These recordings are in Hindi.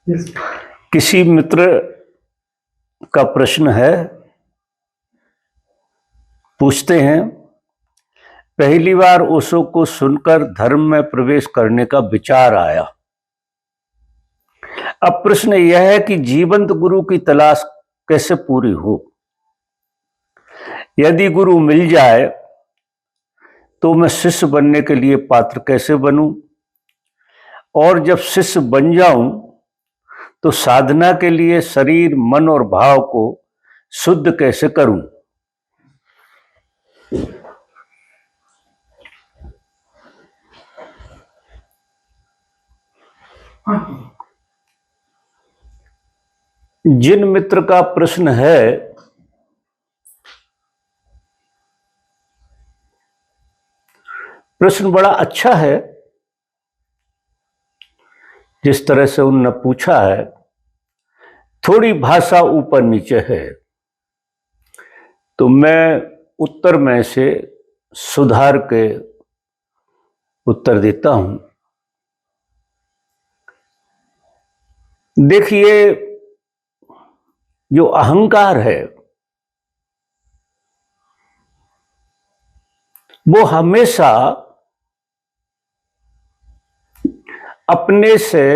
किसी मित्र का प्रश्न है, पूछते हैं, पहली बार ओशो को सुनकर धर्म में प्रवेश करने का विचार आया। अब प्रश्न यह है कि जीवंत गुरु की तलाश कैसे पूरी हो। यदि गुरु मिल जाए तो मैं शिष्य बनने के लिए पात्र कैसे बनूं, और जब शिष्य बन जाऊं तो साधना के लिए शरीर, मन और भाव को शुद्ध कैसे करूं। जिन मित्र का प्रश्न है, प्रश्न बड़ा अच्छा है। जिस तरह से उन्होंने पूछा है, थोड़ी भाषा ऊपर नीचे है, तो मैं उत्तर में से सुधार के उत्तर देता हूं। देखिए, जो अहंकार है वो हमेशा अपने से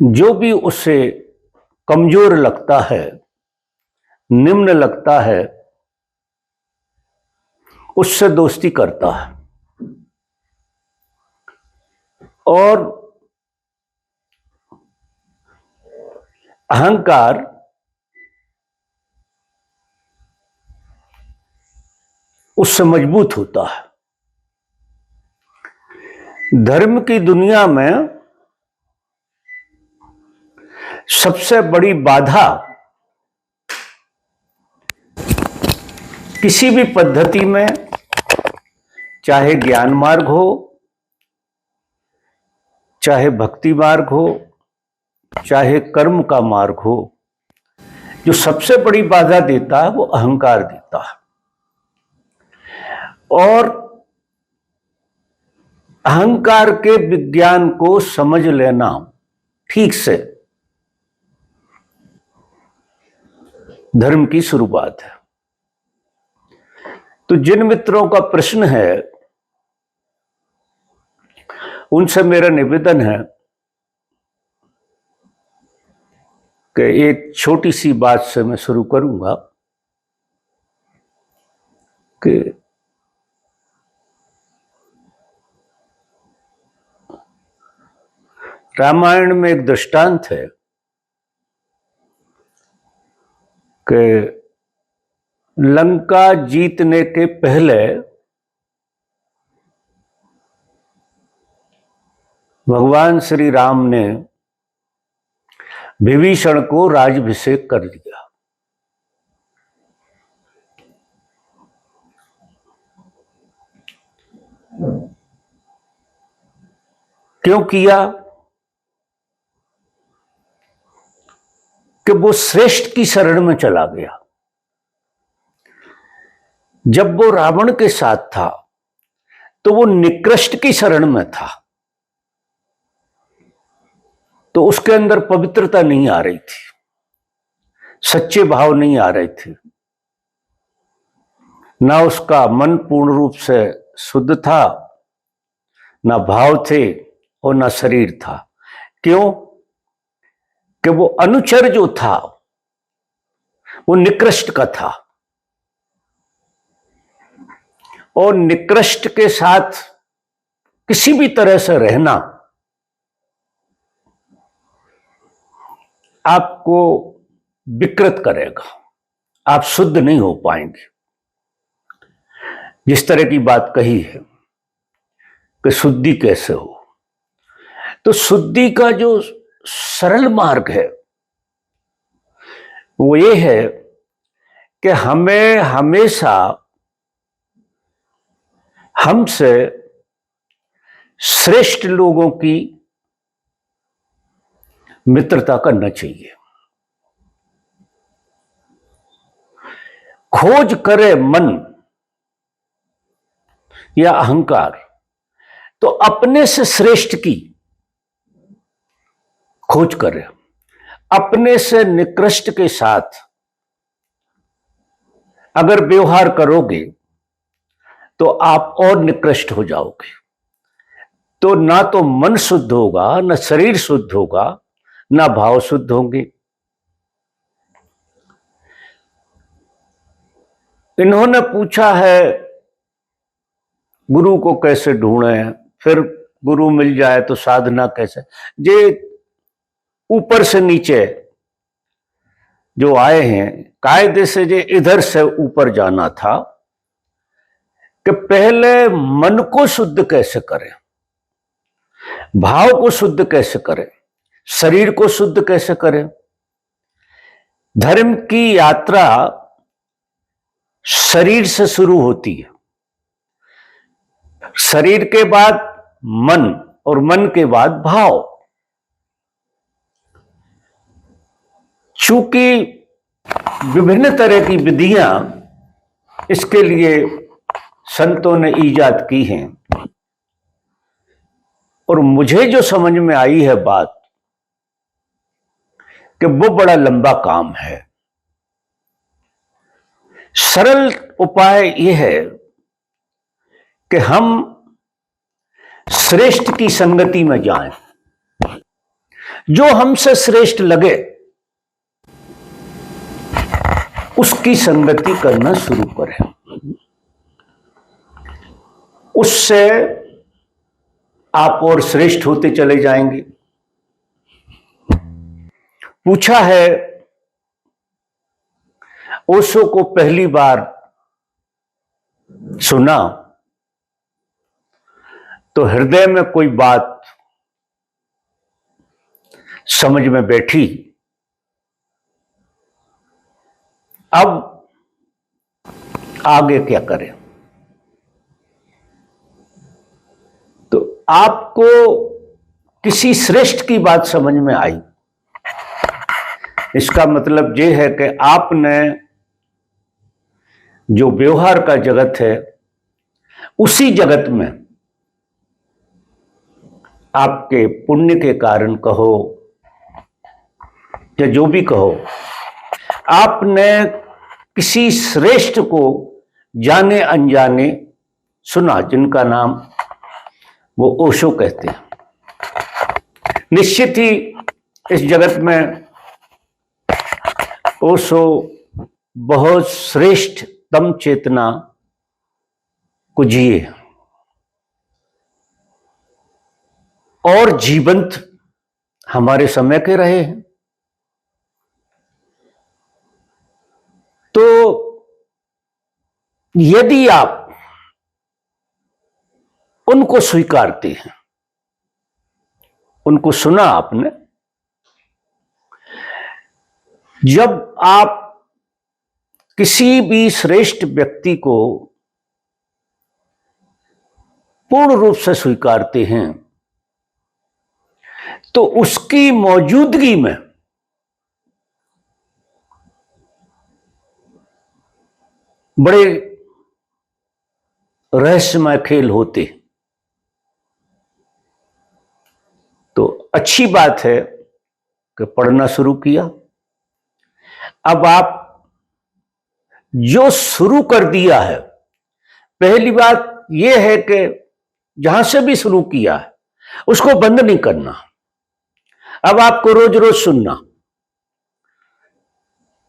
जो भी उसे कमजोर लगता है, निम्न लगता है, उससे दोस्ती करता है। और अहंकार उससे मजबूत होता है। धर्म की दुनिया में सबसे बड़ी बाधा किसी भी पद्धति में, चाहे ज्ञान मार्ग हो, चाहे भक्ति मार्ग हो, चाहे कर्म का मार्ग हो, जो सबसे बड़ी बाधा देता है वो अहंकार देता है। और अहंकार के विज्ञान को समझ लेना ठीक से धर्म की शुरुआत है। तो जिन मित्रों का प्रश्न है, उनसे मेरा निवेदन है कि एक छोटी सी बात से मैं शुरू करूंगा कि रामायण में एक दृष्टांत है कि लंका जीतने के पहले भगवान श्री राम ने विभीषण को राज्याभिषेक कर दिया। क्यों किया? कि वो श्रेष्ठ की शरण में चला गया। जब वो रावण के साथ था तो वो निकृष्ट की शरण में था, तो उसके अंदर पवित्रता नहीं आ रही थी, सच्चे भाव नहीं आ रहे थे, ना उसका मन पूर्ण रूप से शुद्ध था, ना भाव थे और ना शरीर था। क्यों? कि वो अनुचर जो था वो निकृष्ट का था, और निकृष्ट के साथ किसी भी तरह से रहना आपको विकृत करेगा, आप शुद्ध नहीं हो पाएंगे। जिस तरह की बात कही है कि शुद्धि कैसे हो, तो शुद्धि का जो सरल मार्ग है वो ये है कि हमें हमेशा हमसे श्रेष्ठ लोगों की मित्रता करना चाहिए। खोज करे मन या अहंकार तो अपने से श्रेष्ठ की खोज करें, अपने से निकृष्ट के साथ अगर व्यवहार करोगे तो आप और निकृष्ट हो जाओगे। तो ना तो मन शुद्ध होगा, ना शरीर शुद्ध होगा, ना भाव शुद्ध होंगे। इन्होंने पूछा है गुरु को कैसे ढूंढें, फिर गुरु मिल जाए तो साधना कैसे। जे ऊपर से नीचे जो आए हैं, कायदे से जे इधर से ऊपर जाना था कि पहले मन को शुद्ध कैसे करें, भाव को शुद्ध कैसे करें, शरीर को शुद्ध कैसे करें। धर्म की यात्रा शरीर से शुरू होती है, शरीर के बाद मन और मन के बाद भाव। चूंकि विभिन्न तरह की विधियां इसके लिए संतों ने ईजाद की हैं, और मुझे जो समझ में आई है बात कि वो बड़ा लंबा काम है। सरल उपाय यह है कि हम श्रेष्ठ की संगति में जाएं, जो हमसे श्रेष्ठ लगे उसकी संगति करना शुरू करें, उससे आप और श्रेष्ठ होते चले जाएंगे। पूछा है ओशो को पहली बार सुना तो हृदय में कोई बात समझ में बैठी। अब आगे क्या करें। तो आपको किसी श्रेष्ठ की बात समझ में आई, इसका मतलब यह है कि आपने जो व्यवहार का जगत है उसी जगत में आपके पुण्य के कारण कहो या जो भी कहो, आपने किसी श्रेष्ठ को जाने अनजाने सुना, जिनका नाम वो ओशो कहते हैं। निश्चित ही इस जगत में ओशो बहुत श्रेष्ठतम चेतना को जिए और जीवंत हमारे समय के रहे हैं। तो यदि आप उनको स्वीकारते हैं, उनको सुना आपने, जब आप किसी भी श्रेष्ठ व्यक्ति को पूर्ण रूप से स्वीकारते हैं तो उसकी मौजूदगी में बड़े रहस्यमय खेल होते। तो अच्छी बात है कि पढ़ना शुरू किया। अब आप जो शुरू कर दिया है, पहली बात यह है कि जहां से भी शुरू किया है उसको बंद नहीं करना। अब आपको रोज रोज सुनना।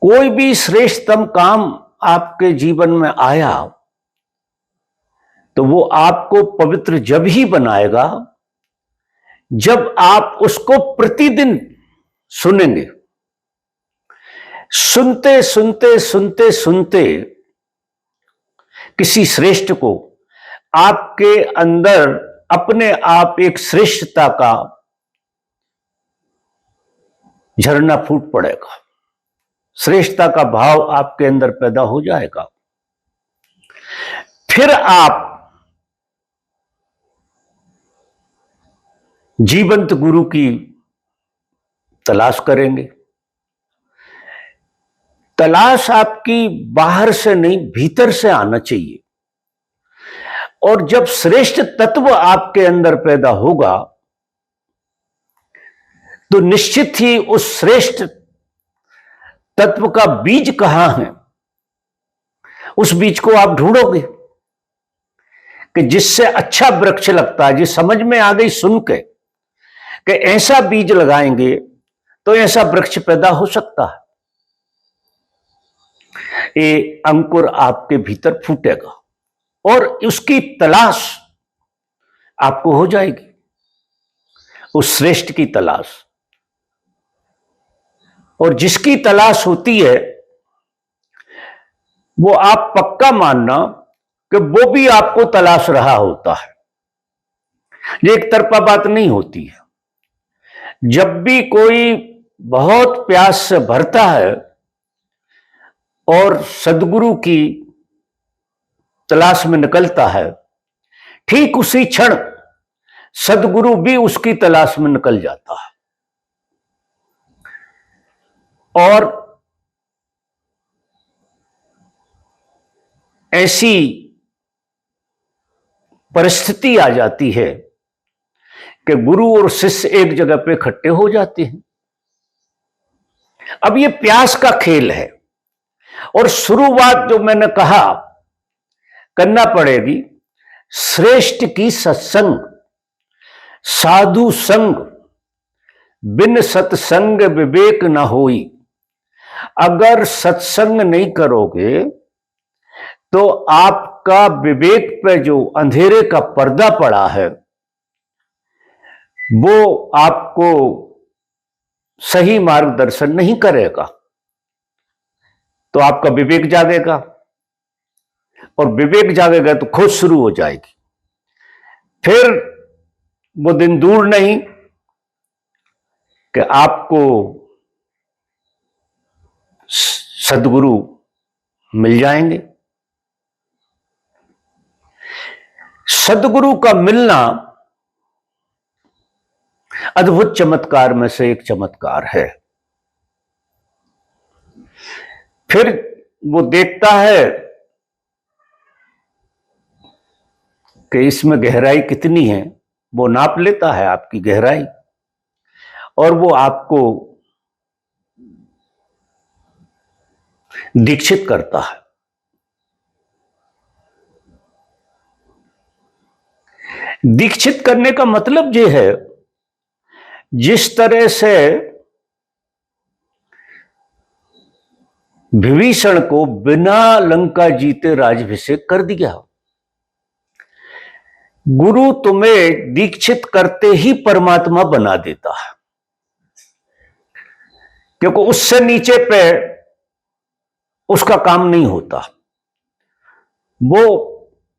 कोई भी श्रेष्ठतम काम आपके जीवन में आया तो वो आपको पवित्र जब ही बनाएगा जब आप उसको प्रतिदिन सुनेंगे। सुनते सुनते सुनते सुनते किसी श्रेष्ठ को आपके अंदर अपने आप एक श्रेष्ठता का झरना फूट पड़ेगा, श्रेष्ठता का भाव आपके अंदर पैदा हो जाएगा। फिर आप जीवंत गुरु की तलाश करेंगे। तलाश आपकी बाहर से नहीं, भीतर से आना चाहिए। और जब श्रेष्ठ तत्व आपके अंदर पैदा होगा तो निश्चित ही उस श्रेष्ठ तत्व का बीज कहां है, उस बीज को आप ढूंढोगे कि जिससे अच्छा वृक्ष लगता है। जिस समझ में आ गई सुन के कि ऐसा बीज लगाएंगे तो ऐसा वृक्ष पैदा हो सकता है, ये अंकुर आपके भीतर फूटेगा और उसकी तलाश आपको हो जाएगी, उस श्रेष्ठ की तलाश। और जिसकी तलाश होती है वो आप पक्का मानना कि वो भी आपको तलाश रहा होता है। ये एक तरफा बात नहीं होती है। जब भी कोई बहुत प्यास से भरता है और सद्गुरु की तलाश में निकलता है, ठीक उसी क्षण सद्गुरु भी उसकी तलाश में निकल जाता है। और ऐसी परिस्थिति आ जाती है कि गुरु और शिष्य एक जगह पे इकट्ठे हो जाते हैं। अब ये प्यास का खेल है और शुरुआत जो मैंने कहा करना पड़ेगी, श्रेष्ठ की सत्संग, साधु संग, बिन सत्संग विवेक न होई। अगर सत्संग नहीं करोगे तो आपका विवेक पे जो अंधेरे का पर्दा पड़ा है वो आपको सही मार्गदर्शन नहीं करेगा। तो आपका विवेक जागेगा और विवेक जागेगा तो खोज शुरू हो जाएगी। फिर वो दिन दूर नहीं कि आपको सद्गुरु मिल जाएंगे। सद्गुरु का मिलना अद्भुत चमत्कार में से एक चमत्कार है। फिर वो देखता है कि इसमें गहराई कितनी है, वो नाप लेता है आपकी गहराई और वो आपको दीक्षित करता है। दीक्षित करने का मतलब ये है, जिस तरह से विभीषण को बिना लंका जीते राज्याभिषेक कर दिया, गुरु तुम्हें दीक्षित करते ही परमात्मा बना देता है, क्योंकि उससे नीचे पे उसका काम नहीं होता, वो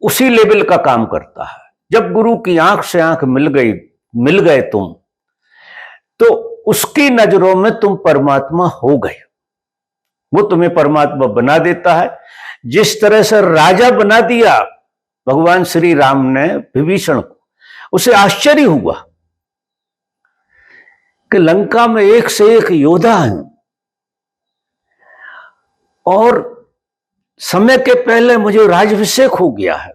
उसी लेवल का काम करता है। जब गुरु की आंख से आंख मिल गए तुम, तो उसकी नजरों में तुम परमात्मा हो गए। वो तुम्हें परमात्मा बना देता है। जिस तरह से राजा बना दिया भगवान श्री राम ने विभीषण को, उसे आश्चर्य हुआ कि लंका में एक से एक योद्धा हैं और समय के पहले मुझे राज्याभिषेक हो गया है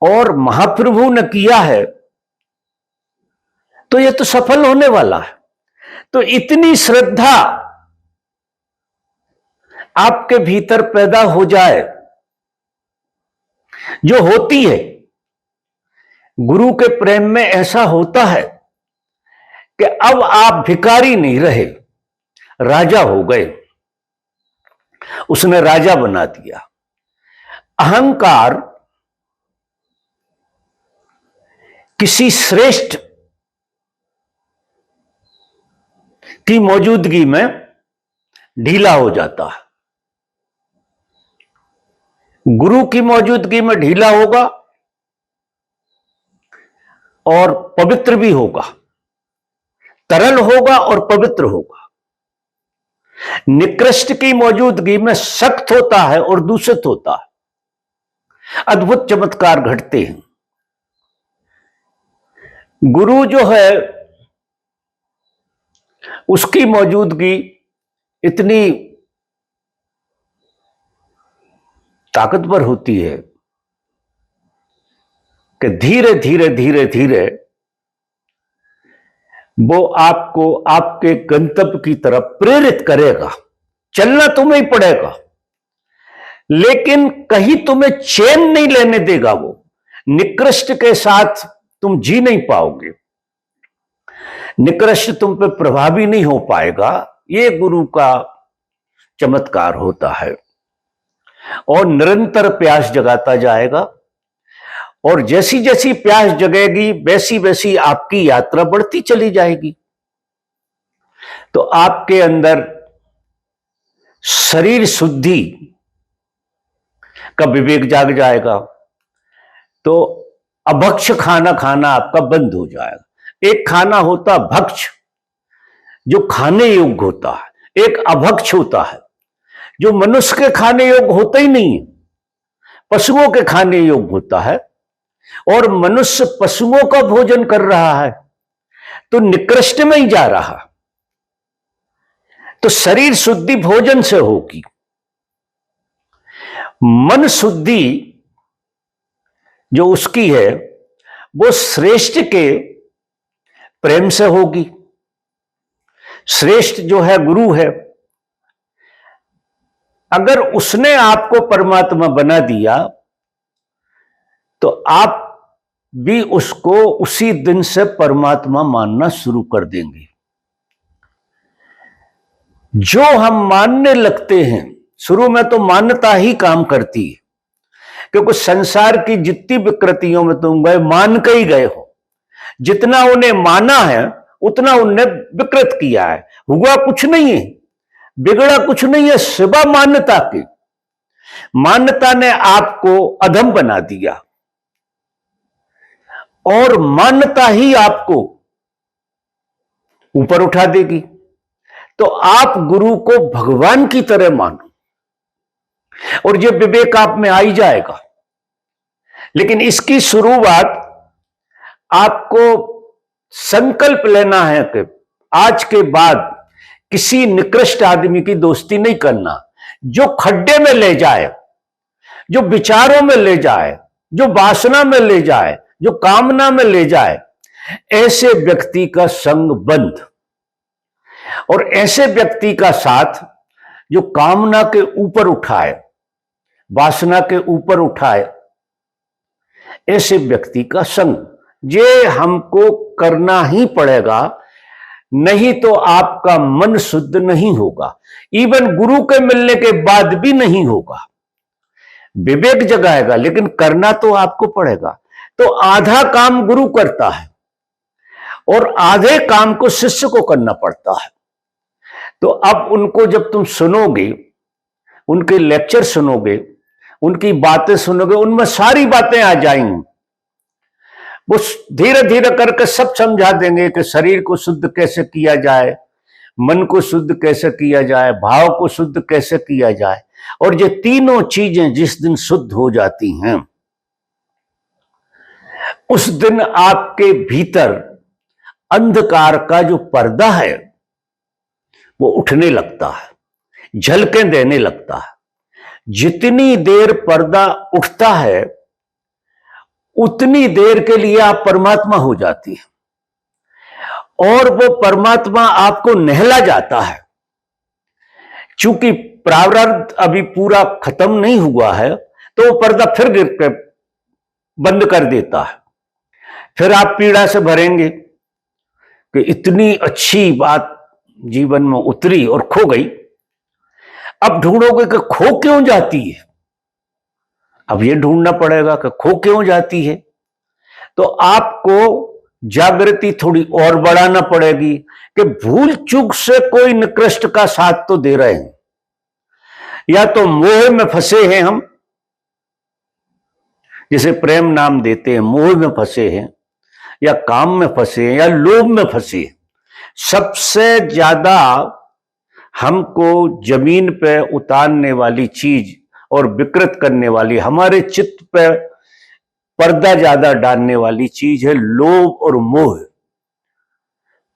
और महाप्रभु ने किया है, तो यह तो सफल होने वाला है। तो इतनी श्रद्धा आपके भीतर पैदा हो जाए, जो होती है गुरु के प्रेम में, ऐसा होता है कि अब आप भिखारी नहीं रहे, राजा हो गए। उसने राजा बना दिया। अहंकार किसी श्रेष्ठ की मौजूदगी में ढीला हो जाता है। गुरु की मौजूदगी में ढीला होगा और पवित्र भी होगा, तरल होगा और पवित्र होगा। निकृष्ट की मौजूदगी में सख्त होता है और दूषित होता है। अद्भुत चमत्कार घटते हैं। गुरु जो है उसकी मौजूदगी इतनी ताकतवर होती है कि धीरे धीरे धीरे धीरे वो आपको आपके गंतव्य की तरफ प्रेरित करेगा। चलना तुम्हें ही पड़ेगा, लेकिन कहीं तुम्हें चैन नहीं लेने देगा। वो निकृष्ट के साथ तुम जी नहीं पाओगे, निकृष्ट तुम पे प्रभावी नहीं हो पाएगा। ये गुरु का चमत्कार होता है, और निरंतर प्यास जगाता जाएगा, और जैसी जैसी प्यास जगेगी वैसी वैसी आपकी यात्रा बढ़ती चली जाएगी। तो आपके अंदर शरीर शुद्धि का विवेक जाग जाएगा, तो अभक्ष खाना खाना आपका बंद हो जाएगा। एक खाना होता भक्ष जो खाने योग्य होता है, एक अभक्ष होता है जो मनुष्य के खाने योग्य होता ही नहीं है, पशुओं के खाने योग्य होता है। और मनुष्य पशुओं का भोजन कर रहा है तो निकृष्ट में ही जा रहा। तो शरीर शुद्धि भोजन से होगी, मन शुद्धि जो उसकी है वो श्रेष्ठ के प्रेम से होगी। श्रेष्ठ जो है गुरु है, अगर उसने आपको परमात्मा बना दिया तो आप भी उसको उसी दिन से परमात्मा मानना शुरू कर देंगे। जो हम मानने लगते हैं, शुरू में तो मान्यता ही काम करती है, क्योंकि संसार की जितनी विकृतियों में तुम गए मान के ही गए हो। जितना उन्हें माना है उतना उन्हें विकृत किया है। हुआ कुछ नहीं है, बिगड़ा कुछ नहीं है, सिवा मान्यता की। मान्यता ने आपको अधम बना दिया, और मान्यता ही आपको ऊपर उठा देगी। तो आप गुरु को भगवान की तरह मानो, और ये विवेक आप में आ ही जाएगा। लेकिन इसकी शुरुआत आपको संकल्प लेना है कि आज के बाद किसी निकृष्ट आदमी की दोस्ती नहीं करना, जो खड्डे में ले जाए, जो विचारों में ले जाए, जो वासना में ले जाए, जो कामना में ले जाए, ऐसे व्यक्ति का संग बंद। और ऐसे व्यक्ति का साथ जो कामना के ऊपर उठाए, वासना के ऊपर उठाए, ऐसे व्यक्ति का संग ये हमको करना ही पड़ेगा, नहीं तो आपका मन शुद्ध नहीं होगा। इवन गुरु के मिलने के बाद भी नहीं होगा। विवेक जगाएगा, लेकिन करना तो आपको पड़ेगा। तो आधा काम गुरु करता है और आधे काम को शिष्य को करना पड़ता है। तो अब उनको जब तुम सुनोगे, उनके लेक्चर सुनोगे, उनकी बातें सुनोगे, उनमें सारी बातें आ जाएंगी। वो धीरे धीरे करके सब समझा देंगे कि शरीर को शुद्ध कैसे किया जाए, मन को शुद्ध कैसे किया जाए, भाव को शुद्ध कैसे किया जाए। और ये तीनों चीजें जिस दिन शुद्ध हो जाती हैं, उस दिन आपके भीतर अंधकार का जो पर्दा है वो उठने लगता है, झलकें देने लगता है। जितनी देर पर्दा उठता है उतनी देर के लिए आप परमात्मा हो जाती है, और वो परमात्मा आपको नहला जाता है। चूंकि प्रारब्ध अभी पूरा खत्म नहीं हुआ है तो वो पर्दा फिर गिर के बंद कर देता है। फिर आप पीड़ा से भरेंगे कि इतनी अच्छी बात जीवन में उतरी और खो गई। अब ढूंढोगे कि खो क्यों जाती है, अब ये ढूंढना पड़ेगा कि खो क्यों जाती है। तो आपको जागृति थोड़ी और बढ़ाना पड़ेगी कि भूल चूक से कोई निकृष्ट का साथ तो दे रहे हैं, या तो मोह में फंसे हैं हम, जिसे प्रेम नाम देते हैं, मोह में फंसे हैं, या काम में फंसे हैं, या लोभ में फंसे हैं। सबसे ज्यादा हमको जमीन पे उतारने वाली चीज और विकृत करने वाली, हमारे चित्त पे पर्दा ज्यादा डालने वाली चीज है लोभ और मोह।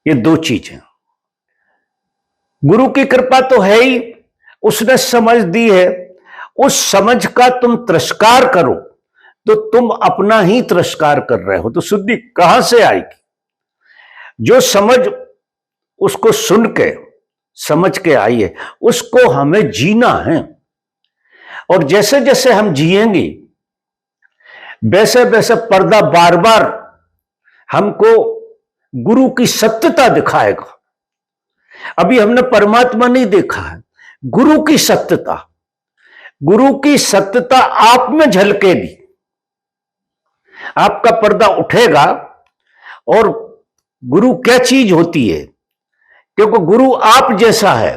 ये दो चीजें। गुरु की कृपा तो है ही, उसने समझ दी है। उस समझ का तुम तिरस्कार करो तो तुम अपना ही तिरस्कार कर रहे हो। तो शुद्धि कहां से आएगी? जो समझ उसको सुन के समझ के आई है, उसको हमें जीना है। और जैसे जैसे हम जिएंगे वैसे वैसे पर्दा बार बार हमको गुरु की सत्यता दिखाएगा। अभी हमने परमात्मा नहीं देखा है, गुरु की सत्यता। गुरु की सत्यता आप में झलकेगी, आपका पर्दा उठेगा। और गुरु क्या चीज होती है? क्योंकि गुरु आप जैसा है,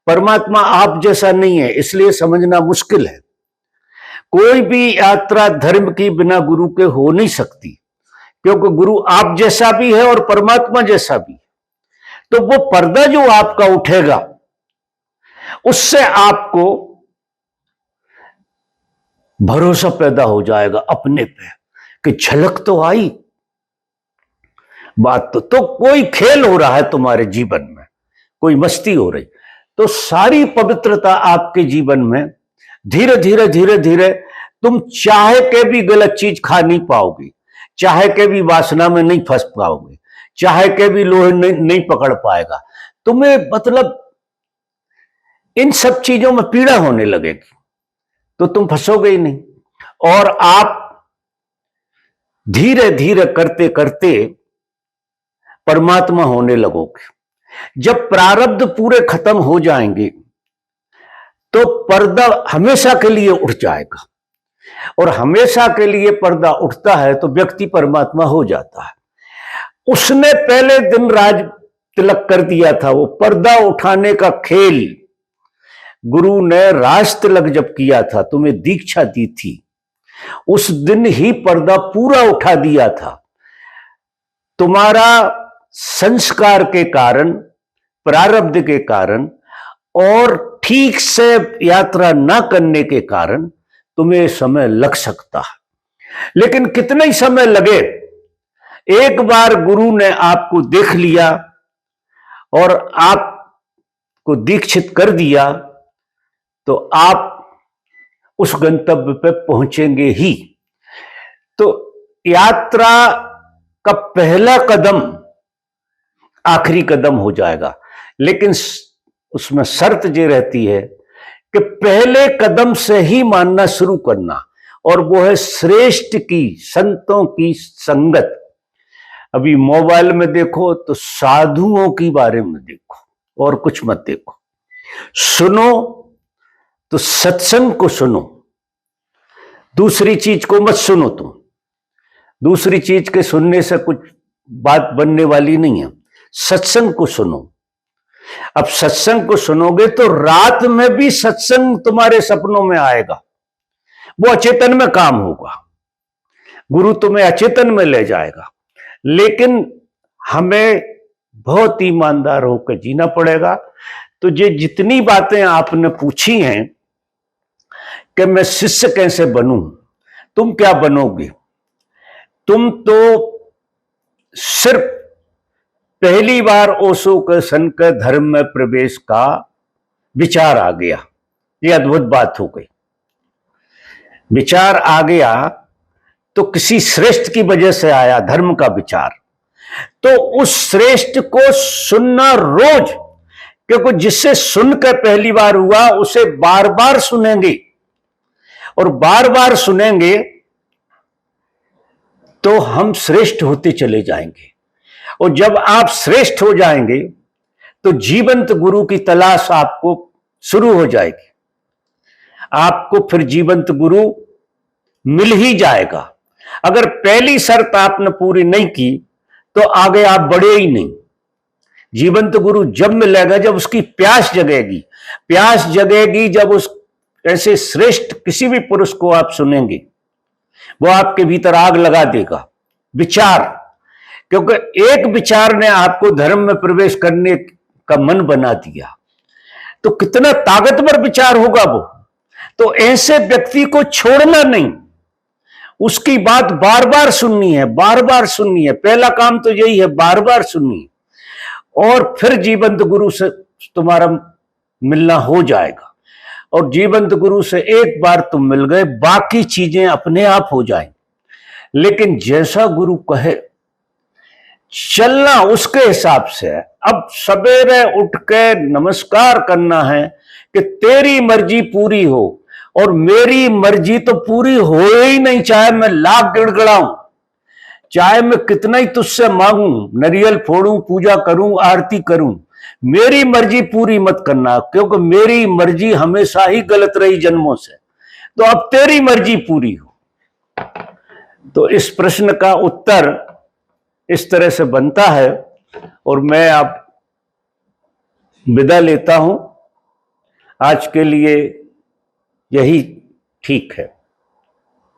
परमात्मा आप जैसा नहीं है, इसलिए समझना मुश्किल है। कोई भी यात्रा धर्म की बिना गुरु के हो नहीं सकती, क्योंकि गुरु आप जैसा भी है और परमात्मा जैसा भी है। तो वो पर्दा जो आपका उठेगा, उससे आपको भरोसा पैदा हो जाएगा अपने पे कि झलक तो आई। बात तो कोई खेल हो रहा है तुम्हारे जीवन में, कोई मस्ती हो रही, तो सारी पवित्रता आपके जीवन में धीरे धीरे धीरे धीरे तुम चाहे के भी गलत चीज खा नहीं पाओगे, चाहे के भी वासना में नहीं फंस पाओगे, चाहे के भी लोहे नहीं पकड़ पाएगा तुम्हें। मतलब इन सब चीजों में पीड़ा होने लगेगी तो तुम फंसोगे ही नहीं। और आप धीरे धीरे करते करते परमात्मा होने लगोगे। जब प्रारब्ध पूरे खत्म हो जाएंगे तो पर्दा हमेशा के लिए उठ जाएगा, और हमेशा के लिए पर्दा उठता है तो व्यक्ति परमात्मा हो जाता है। उसने पहले दिन राज तिलक कर दिया था, वो पर्दा उठाने का खेल गुरु ने राज तिलक जब किया था, तुम्हें दीक्षा दी थी, उस दिन ही पर्दा पूरा उठा दिया था। तुम्हारा संस्कार के कारण, प्रारब्ध के कारण और ठीक से यात्रा ना करने के कारण तुम्हें समय लग सकता है, लेकिन कितना ही समय लगे, एक बार गुरु ने आपको देख लिया और आपको दीक्षित कर दिया तो आप उस गंतव्य पे पहुंचेंगे ही। तो यात्रा का पहला कदम आखिरी कदम हो जाएगा, लेकिन उसमें शर्त ये रहती है कि पहले कदम से ही मानना शुरू करना, और वो है श्रेष्ठ की, संतों की संगत। अभी मोबाइल में देखो तो साधुओं की बारे में देखो और कुछ मत देखो। सुनो तो सत्संग को सुनो, दूसरी चीज को मत सुनो। तुम दूसरी चीज के सुनने से कुछ बात बनने वाली नहीं है। सत्संग को सुनो। अब सत्संग को सुनोगे तो रात में भी सत्संग तुम्हारे सपनों में आएगा, वो अचेतन में काम होगा, गुरु तुम्हें अचेतन में ले जाएगा। लेकिन हमें बहुत ईमानदार होकर जीना पड़ेगा। तो ये जितनी बातें आपने पूछी हैं कि मैं शिष्य कैसे बनूं, तुम क्या बनोगे? तुम तो सिर्फ पहली बार ओशो के सन के धर्म में प्रवेश का विचार आ गया, ये अद्भुत बात हो गई। विचार आ गया तो किसी श्रेष्ठ की वजह से आया धर्म का विचार, तो उस श्रेष्ठ को सुनना रोज, क्योंकि जिससे सुनकर पहली बार हुआ उसे बार बार सुनेंगे, और बार बार सुनेंगे तो हम श्रेष्ठ होते चले जाएंगे। और जब आप श्रेष्ठ हो जाएंगे तो जीवंत गुरु की तलाश आपको शुरू हो जाएगी। आपको फिर जीवंत गुरु मिल ही जाएगा। अगर पहली शर्त आपने पूरी नहीं की तो आगे आप बढ़े ही नहीं। जीवंत गुरु जब मिलेगा जब उसकी प्यास जगेगी, प्यास जगेगी जब उस ऐसे श्रेष्ठ किसी भी पुरुष को आप सुनेंगे, वो आपके भीतर आग लगा देगा। विचार, क्योंकि एक विचार ने आपको धर्म में प्रवेश करने का मन बना दिया, तो कितना ताकतवर विचार होगा वो। तो ऐसे व्यक्ति को छोड़ना नहीं, उसकी बात बार बार सुननी है, बार बार सुननी है। पहला काम तो यही है, बार बार सुननी है, और फिर जीवंत गुरु से तुम्हारा मिलना हो जाएगा। और जीवंत गुरु से एक बार तुम मिल गए, बाकी चीजें अपने आप हो जाएं। लेकिन जैसा गुरु कहे चलना उसके हिसाब से है। अब सवेरे उठ के नमस्कार करना है कि तेरी मर्जी पूरी हो, और मेरी मर्जी तो पूरी हो ही नहीं, चाहे मैं लाख गिड़गिड़ाऊं, चाहे मैं कितना ही तुझसे मांगूं, नरियल फोड़ूं, पूजा करूं, आरती करूं, मेरी मर्जी पूरी मत करना, क्योंकि मेरी मर्जी हमेशा ही गलत रही जन्मों से। तो अब तेरी मर्जी पूरी हो। तो इस प्रश्न का उत्तर इस तरह से बनता है, और मैं अब विदा लेता हूं। आज के लिए यही ठीक है।